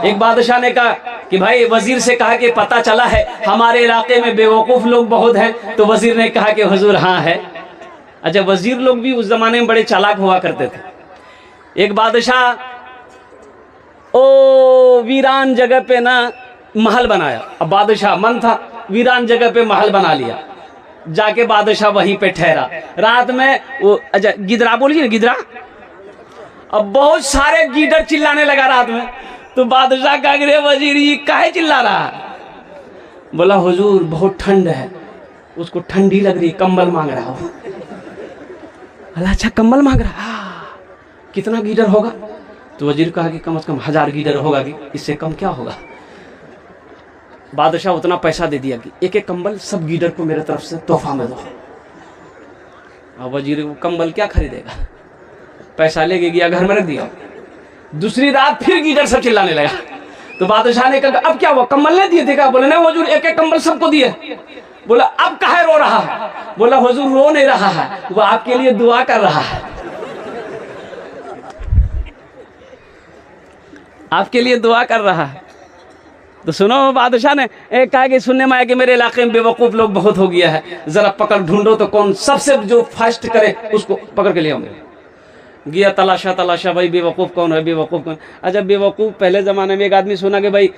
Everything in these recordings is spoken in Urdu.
ایک بادشاہ نے کہا کہ بھائی وزیر سے کہا کہ پتہ چلا ہے ہمارے علاقے میں بیوقوف لوگ بہت ہیں. تو وزیر نے کہا کہ حضور ہاں ہے. اچھا وزیر لوگ بھی اس زمانے میں بڑے چالاک ہوا کرتے تھے. ایک بادشاہ ویران جگہ پہ نا محل بنایا. اب بادشاہ من تھا, ویران جگہ پہ محل بنا لیا. جا کے بادشاہ وہیں پہ ٹھہرا. رات میں وہ اچھا گدرا بولیے نا, گدرا. اب بہت سارے گیدڑ چلانے لگا رات میں. تو بادشاہ کہا کہ وزیر یہ کاہے چلا رہا ہے؟ بولا حضور بہت ٹھنڈ ہے, اس کو ٹھنڈی لگ رہی, کمبل مانگ رہا ہو. اچھا کمبل مانگ رہا, کتنا گیدڑ ہوگا؟ تو وزیر کہا کہ کم از کم 1000 گیدڑ ہوگا, کہ اس سے کم کیا ہوگا. بادشاہ اتنا پیسہ دے دیا کہ ایک ایک کمبل سب گیدڑ کو میرے طرف سے تحفہ میں دو. اب وزیر وہ کمبل کیا خریدے گا, پیسہ لے کے گیا گھر میں رکھ دیا. دوسری رات پھر گیدڑ سب چلانے لگا. تو بادشاہ نے کہا اب کیا ہوا, کمبل نہیں دیے تھے کہا؟ بولے نہیں حضور ایک ایک کمبل سب کو دیے. بولا اب کہے رو رہا ہے؟ بولا حضور رو نہیں رہا ہے, وہ آپ کے لیے دعا کر رہا ہے, آپ کے لیے دعا کر رہا ہے. تو سنو بادشاہ نے کہا کہ سننے میں آیا کہ میرے علاقے میں بیوقوف لوگ بہت ہو گیا ہے, ذرا پکڑ ڈھونڈو تو کون سب سے جو فرسٹ کرے اس کو پکڑ کے لے آؤں گے. گیا تلاشا تلاشا, بھائی بیوقوف کون ہے, بیوقوف کون. اچھا بیوقوف پہلے زمانے میں ایک آدمی سنا کہ بھائی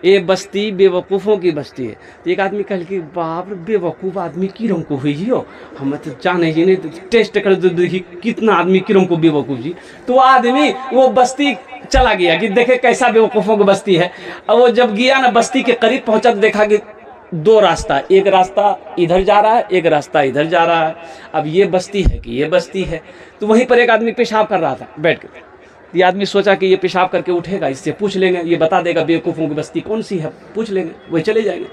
یہ بستی بیوقوفوں کی بستی ہے. تو ایک آدمی کہا کہ باپ بیوقوف آدمی کی رنگ کو ہوئی جی ہو, ہم تو جانے جی نہیں, ٹیسٹ کر دیکھی کتنا آدمی کی رنگ کو بیوقوف جی. تو وہ آدمی وہ بستی چلا گیا کہ دیکھے کیسا بیوقوفوں کی بستی ہے. اب وہ جب گیا نا بستی کے قریب پہنچا تو دیکھا کہ 2 راستہ, ایک راستہ ادھر جا رہا ہے, ایک راستہ ادھر جا رہا ہے. اب یہ بستی ہے کہ یہ بستی ہے. تو وہیں پر ایک آدمی پیشاب کر رہا تھا بیٹھ کے. یہ آدمی سوچا کہ یہ پیشاب کر کے اٹھے گا, اس سے پوچھ لیں گے, یہ بتا دے گا بیوقوفوں کی بستی کون سی ہے, پوچھ لیں گے, وہی چلے جائیں گے.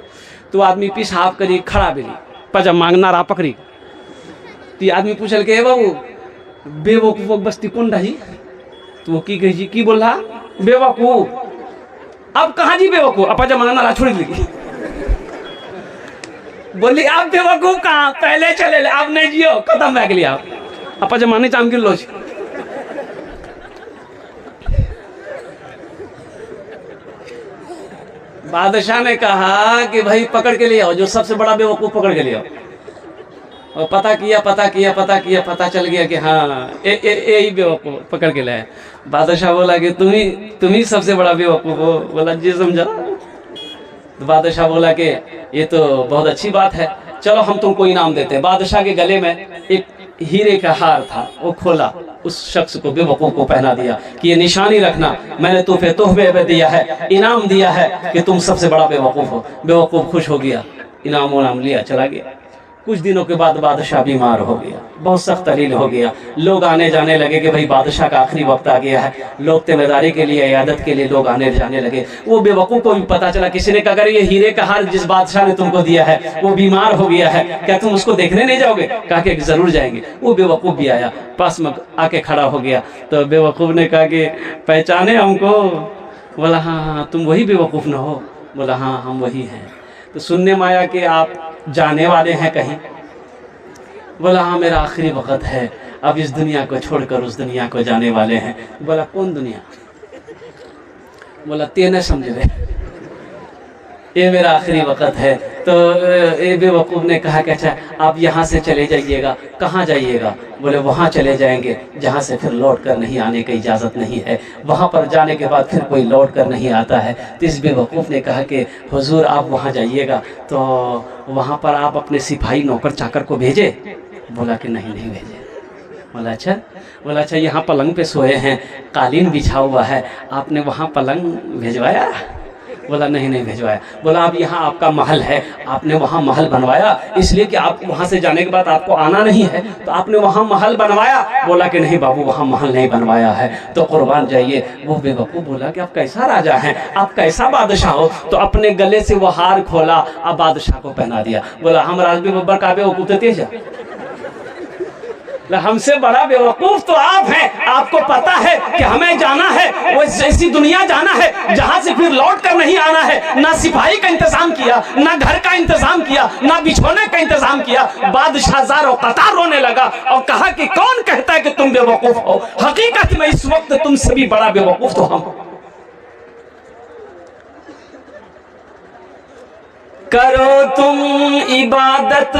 تو آدمی پیشاب کری, کھڑا بھی پجا مانگنا رہا پکڑی. تو یہ آدمی پوچھ کے بابو بیوقوفوں کی بستی کون رہی؟ تو وہ کی کہی جی کی بول رہا بیوقوف. اب کہاں جی بیوقوف, اب پجا مانگنا رہا چھوڑ دی. بولی آپ بیوقوف کہاں, پہلے چلے لے, آپ نہیں جیو, ختم بیک لیا آپ. اپا جمانے چام کی لوچ. بادشاہ نے کہا کہ بھائی پکڑ کے لے آؤ, جو سب سے بڑا بیوقوف پکڑ کے لے آؤ. اور پتہ کیا پتہ چل گیا کہ ہاں یہی بیوقوف پکڑ کے لائے. بادشاہ بولا کہ تم ہی سب سے بڑا بیوقوف ہو. بولا جی سمجھا. تو بادشاہ بولا کہ یہ تو بہت اچھی بات ہے, چلو ہم تم کو انعام دیتے ہیں. بادشاہ کے گلے میں ایک ہیرے کا ہار تھا, وہ کھولا, اس شخص کو بیوقوف کو پہنا دیا کہ یہ نشانی رکھنا, میں نے تحفے میں دیا ہے, انعام دیا ہے کہ تم سب سے بڑا بیوقوف ہو. بیوقوف خوش ہو گیا, انعام لیا, چلا گیا. کچھ دنوں کے بعد بادشاہ بیمار ہو گیا, بہت سخت علیل ہو گیا. لوگ آنے جانے لگے کہ بھائی بادشاہ کا آخری وقت آ گیا ہے. لوگ تیمہ داری کے لیے, عیادت کے لیے لوگ آنے جانے لگے. وہ بیوقوف کو بھی پتا چلا, کسی نے کہا اگر یہ ہیرے کا ہار جس بادشاہ نے تم کو دیا ہے وہ بیمار ہو گیا ہے, کیا تم اس کو دیکھنے نہیں جاؤ گے؟ کہا کہ ضرور جائیں گے. وہ بیوقوف بھی آیا, پاس میں آ کے کھڑا ہو گیا. تو بیوقوف نے کہا کہ پہچانے ہم کو؟ بولا ہاں تم وہی بیوقوف نہ ہو؟ بولا ہاں ہم وہی ہیں. تو سننے میں آیا کہ آپ جانے والے ہیں کہیں؟ بولا ہاں میرا آخری وقت ہے, اب اس دنیا کو چھوڑ کر اس دنیا کو جانے والے ہیں. بولا کون دنیا؟ بولا تینے سمجھ رہے, یہ میرا آخری وقت ہے. تو اے بیوقوف نے کہا کہ اچھا آپ یہاں سے چلے جائیے گا. کہاں جائیے گا؟ بولے وہاں چلے جائیں گے جہاں سے پھر لوٹ کر نہیں آنے کی اجازت نہیں ہے, وہاں پر جانے کے بعد پھر کوئی لوٹ کر نہیں آتا ہے. تو اس بیوقوف نے کہا کہ حضور آپ وہاں جائیے گا تو وہاں پر آپ اپنے سپاہی نوکر چاکر کو بھیجے. بولا کہ نہیں بھیجے. بولا اچھا یہاں پلنگ پہ سوئے ہیں, قالین بچھا ہوا ہے, آپ نے وہاں پلنگ بھیجوایا؟ بولا نہیں بھیجوایا. بولا اب یہاں آپ کا محل ہے, آپ نے وہاں محل بنوایا اس لیے کہ آپ وہاں سے جانے کے بعد آپ کو آنا نہیں ہے, تو آپ نے وہاں محل بنوایا؟ بولا کہ نہیں بابو وہاں محل نہیں بنوایا ہے. تو قربان جائیے. وہ بیوقوف بولا کہ آپ کیسا راجا ہیں, آپ کیسا بادشاہ ہو؟ تو اپنے گلے سے وہ ہار کھولا, اب بادشاہ کو پہنا دیا. بولا ہم راجبی ببر کا بیوقوف تھے جا, ہم سے بڑا بیوقوف تو آپ ہیں. آپ کو پتا ہے کہ ہمیں جانا ہے, وہ ایسی دنیا جانا ہے جہاں سے پھر لوٹ کر نہیں آنا ہے. نہ سپاہی کا انتظام کیا, نہ گھر کا انتظام کیا, نہ بچھونے کا انتظام کیا. بادشاہ زار و قطار رونے لگا اور کہا کہ کون کہتا ہے کہ تم بیوقوف ہو؟ حقیقت میں اس وقت تم سے بھی بڑا بیوقوف تو ہم. کرو تم عبادت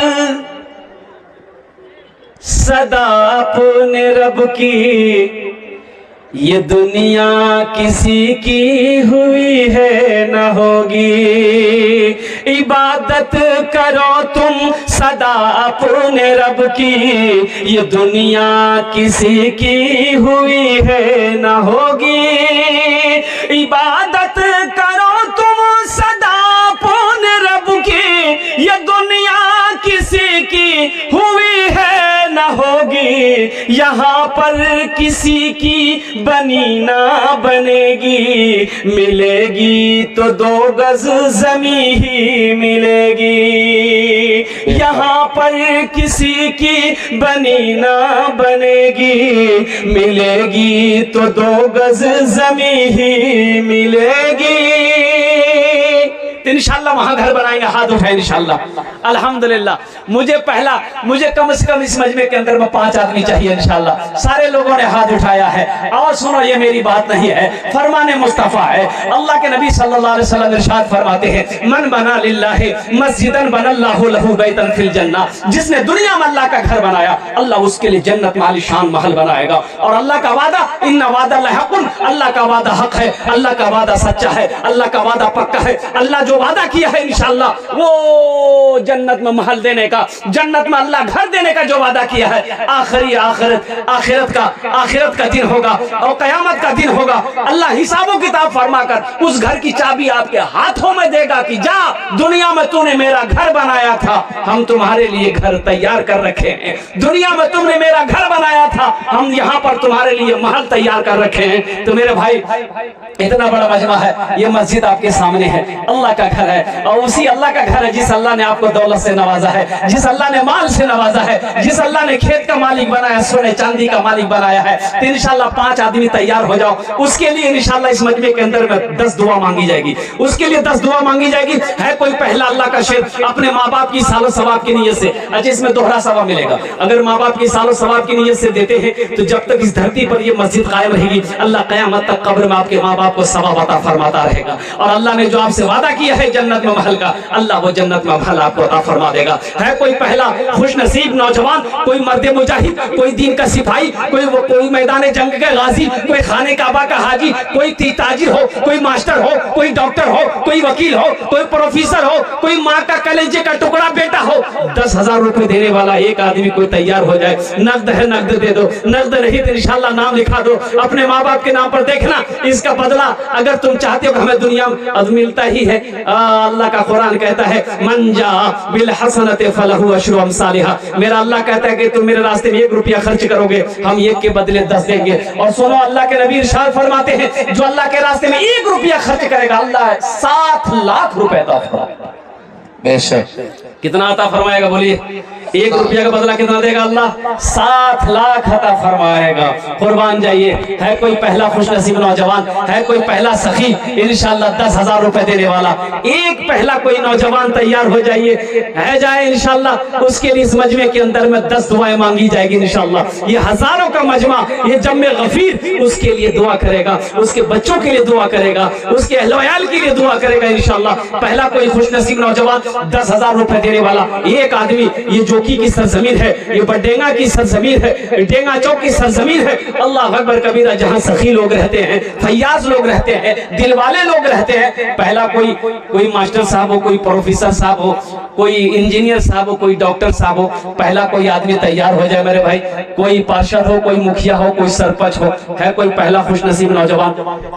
سدا اپنے رب کی، یہ دنیا کسی کی ہوئی ہے نہ ہوگی۔ عبادت کرو تم سدا اپنے رب کی، یہ دنیا کسی کی ہوئی ہے نہ ہوگی۔ عبادت کرو تم سدا اپنے رب کی، یہ دنیا کسی کی ہوئی ہے نہ ہوگی۔ یہاں پر کسی کی بنی نہ بنے گی، ملے گی تو 2 گز زمین ہی ملے گی۔ یہاں پر کسی کی بنی نہ بنے گی، ملے گی تو 2 گز زمین ہی ملے گی۔ انشاءاللہ وہاں گھر بنائیں گے، ہاتھ اٹھائیں انشاءاللہ۔ الحمدللہ مجھے کم سے کم اس مجمع کے اندر میں 5 آدمی چاہیے انشاءاللہ۔ سارے لوگوں نے ہاتھ اٹھایا ہے، اور سنو یہ میری بات نہیں ہے، فرمان مصطفیٰ ہے۔ اللہ کے نبی صلی اللہ علیہ وسلم ارشاد فرماتے ہیں، من بنا للہ مسجدن بنا اللہ لہ بیتن فی الجنہ، جس نے دنیا میں اللہ کا گھر بنایا، اللہ اس کے لیے جنت میں عالیشان محل بنائے گا۔ اور اللہ کا وعدہ، ان وعدہ لحق، اللہ کا وعدہ حق ہے، اللہ کا وعدہ سچا ہے، اللہ کا وعدہ پکا ہے۔ اللہ جو وعدہ کیا ہے انشاءاللہ وہ جنت میں محل دینے کا، جنت میں اللہ گھر دینے کا جو وعدہ کیا ہے، آخرت کا دن ہوگا اور قیامت کا دن ہوگا۔ اللہ حساب و کتاب فرما کر اس گھر کی چابی آپ کے ہاتھوں میں دے گا کہ جا، دنیا میں تو نے میرا گھر بنایا تھا، ہم تمہارے لیے گھر تیار کر رکھے ہیں۔ دنیا میں تم نے میرا گھر بنایا تھا، ہم یہاں پر تمہارے لیے محل تیار کر رکھے ہیں۔ تو میرے بھائی، اتنا بڑا مجمع ہے، یہ مسجد آپ کے سامنے ہے، اللہ کا گھر ہے، اور اسی اللہ کا گھر ہے جس اللہ نے آپ کو دولت سے نوازا ہے، جس اللہ نے مال سے نوازا ہے، جس اللہ نے کھیت کا مالک بنایا، سونے چاندی کا مالک بنایا ہے۔ تو انشاءاللہ 5 آدمی تیار ہو جاؤ، اس کے لیے انشاءاللہ اس مجمع کے اندر میں 10 دعا مانگی جائے گی، اس کے لیے 10 دعا مانگی جائے گی۔ ہے کوئی پہلا اللہ کا شعر اپنے ماں باپ کی سال و ثواب کی نیت سے، اچھا اس میں دوہرا ثواب ملے گا، اگر ماں باپ کی سال و ثواب کی نیت سے دیتے ہیں تو جب تک اس دھرتی پر یہ مسجد قائم رہے گی، اللہ قیامت تک قبر میں آپ کے ماں باپ کو ثواب عطا فرماتا رہے گا۔ اور اللہ نے جو آپ سے وعدہ کیا ہے جنت میں محل کا، اللہ وہ جنت میں محل آپ کو عطا فرما دے گا۔ ہے کوئی پہلا خوش نصیب نوجوان، کوئی مرد مجاہد، کوئی دین کا سپاہی، کوئی میدان جنگ کا غازی، کوئی خانہ کعبہ کا حاجی، کوئی تاجر ہو، کوئی ماسٹر ہو، کوئی ڈاکٹر ہو، کوئی وکیل ہو، کوئی پروفیسر ہو، کوئی ماں کا کلیجے کا ٹکڑا بیٹا ہو، 10,000 روپے دینے والا ایک آدمی کوئی تیار ہو جائے، نقد ہے نقد دے دو، نقد نہیں تو انشاءاللہ نام لکھا دو اپنے ماں باپ کے نام پر۔ دیکھنا اس کا بدلہ اگر تم چاہتے ہو کہ ہمیں دنیا میں اب ملتا ہی ہے، اللہ کا قرآن کہتا ہے من جا بالحسنۃ فلہ عشر امثالھا، میرا اللہ کہتا ہے کہ تم میرے راستے میں 1 روپیہ خرچ کرو گے، ہم 1 کے بدلے 10 دیں گے۔ اور سنو اللہ کے نبی ارشاد فرماتے ہیں جو اللہ کے راستے میں 1 روپیہ خرچ کرے گا اللہ 7 لاکھ روپے عطا فرمائے گا۔ بے شک کتنا عطا فرمائے گا بولیے؟ 1 روپیہ کا بدلہ کتنا دے گا اللہ؟ 7 لاکھ عطا فرمائے گا۔ قربان جائیے، ہے کوئی پہلا خوش نصیب نوجوان، ہے کوئی پہلا سخی انشاءاللہ 10,000 روپے دینے والا، ایک پہلا کوئی نوجوان تیار ہو جائیے، ہے جائے انشاءاللہ، اس کے لیے اس مجمع کے اندر میں 10 دعائیں مانگی جائے گی انشاءاللہ۔ یہ ہزاروں کا مجمع، یہ جمع غفیر اس کے لیے دعا کرے گا، اس کے بچوں کے لیے دعا کرے گا، اس کے اہل و عیال کے لیے دعا کرے گا انشاءاللہ۔ پہلا کوئی خوش نصیب نوجوان 10,000 روپے دینے والا ایک آدمی، یہ جوکی کی سرزمین ہے، یہ بڈینگا کی سرزمین ہے، ڈینگا چوک کی سرزمین ہے، اللہ اکبر کبیرہ، جہاں سخی لوگ رہتے ہیں، فیاض لوگ رہتے ہیں، دل والے لوگ رہتے ہیں۔ پہلا کوئی ماسٹر صاحب ہو، کوئی پروفیسر صاحب ہو، کوئی انجینئر صاحب ہو، کوئی ڈاکٹر صاحب ہو، پہلا کوئی آدمی تیار ہو جائے میرے بھائی، کوئی پارشد ہو، کوئی مکھیا ہو، کوئی سرپنچ ہو، ہے کوئی پہلا خوش نصیب نوجوان،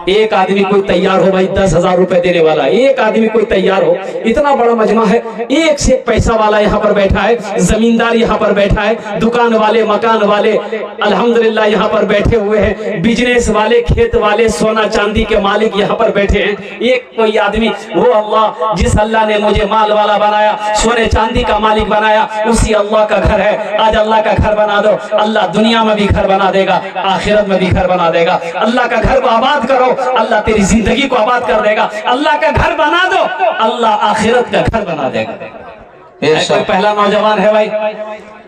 ایک آدمی کوئی تیار ہو بھائی 10,000 روپے دینے والا، ایک آدمی کوئی تیار ہو۔ اتنا بڑا مجمع ہے، ایک سے پیسہ والا یہاں پر بیٹھا ہے، زمیندار یہاں پر بیٹھا ہے، دکان والے، مکان والے الحمدللہ یہاں پر بیٹھے ہوئے ہیں، بزنس والے، کھیت والے، سونا چاندی کے مالک یہاں پر بیٹھے ہیں۔ ایک کوئی آدمی، وہ اللہ جس اللہ نے مجھے مال والا بنایا، سونے چاندی کا مالک بنایا، اسی اللہ کا گھر ہے، آج اللہ کا گھر بنا دو، اللہ دنیا میں بھی گھر بنا دے گا، آخرت میں بھی گھر بنا دے گا۔ اللہ کا گھر کو آباد کرو، اللہ تیری زندگی کو آباد کر دے گا۔ اللہ کا گھر بنا دو، اللہ آخرت کا گھر بنا دے گا۔ کوئی پہلا نوجوان ہے بھائی؟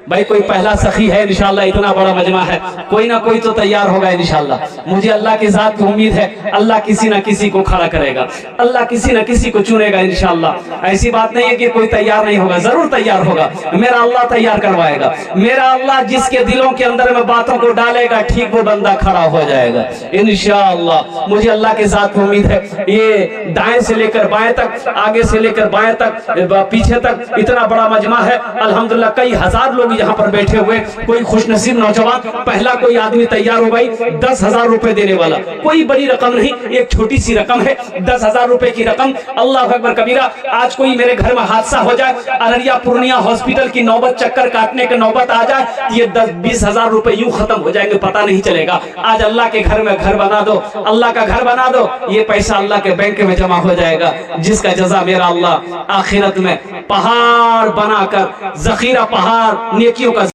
بھائی کوئی پہلا سخی ہے انشاءاللہ، اتنا بڑا مجمع ہے، کوئی نہ کوئی تو تیار ہوگا انشاءاللہ. مجھے اللہ کی ذات کی امید ہے اللہ کسی نہ کسی کو کھڑا کرے گا، اللہ کسی نہ کسی کو چنے گا انشاءاللہ. ایسی بات نہیں ہے کہ کوئی تیار نہیں ہوگا، ضرور تیار ہوگا. میرا اللہ تیار کروائے گا. میرا اللہ جس کے دلوں کے اندر میں باتوں کو ڈالے گا ٹھیک وہ بندہ کھڑا ہو جائے گا انشاءاللہ. مجھے اللہ کی ذات کی امید ہے. یہ دائیں سے لے کر بائیں تک، آگے سے لے کر بائیں تک، پیچھے تک اتنا بڑا مجمع ہے الحمدللہ. کئی ہزار لوگ یہاں پر بیٹھے ہوئے. کوئی خوش نصیب نوجوان پہلا کوئی آدمی تیار ہو بھائی 10,000 روپے دینے والا. کوئی بڑی رقم نہیں، ایک چھوٹی سی رقم ہے 10,000 روپے کی رقم. اللہ اکبر کبیرہ. آج کوئی میرے گھر میں حادثہ ہو جائے، ارریا پورنیہ ہاسپٹل کی نوبت، چکر کاٹنے کی نوبت آ جائے، یہ 10-20 ہزار روپے یوں ختم ہو جائیں گے، پتہ نہیں چلے گا. آج اللہ کے گھر میں گھر بنا دو، اللہ کا گھر بنا دو، یہ پیسہ اللہ کے بینک میں جمع ہو جائے گا، جس کا جزا میرا اللہ آخرت میں پہاڑ بنا کر، ذخیرہ پہاڑ نیکیوں کا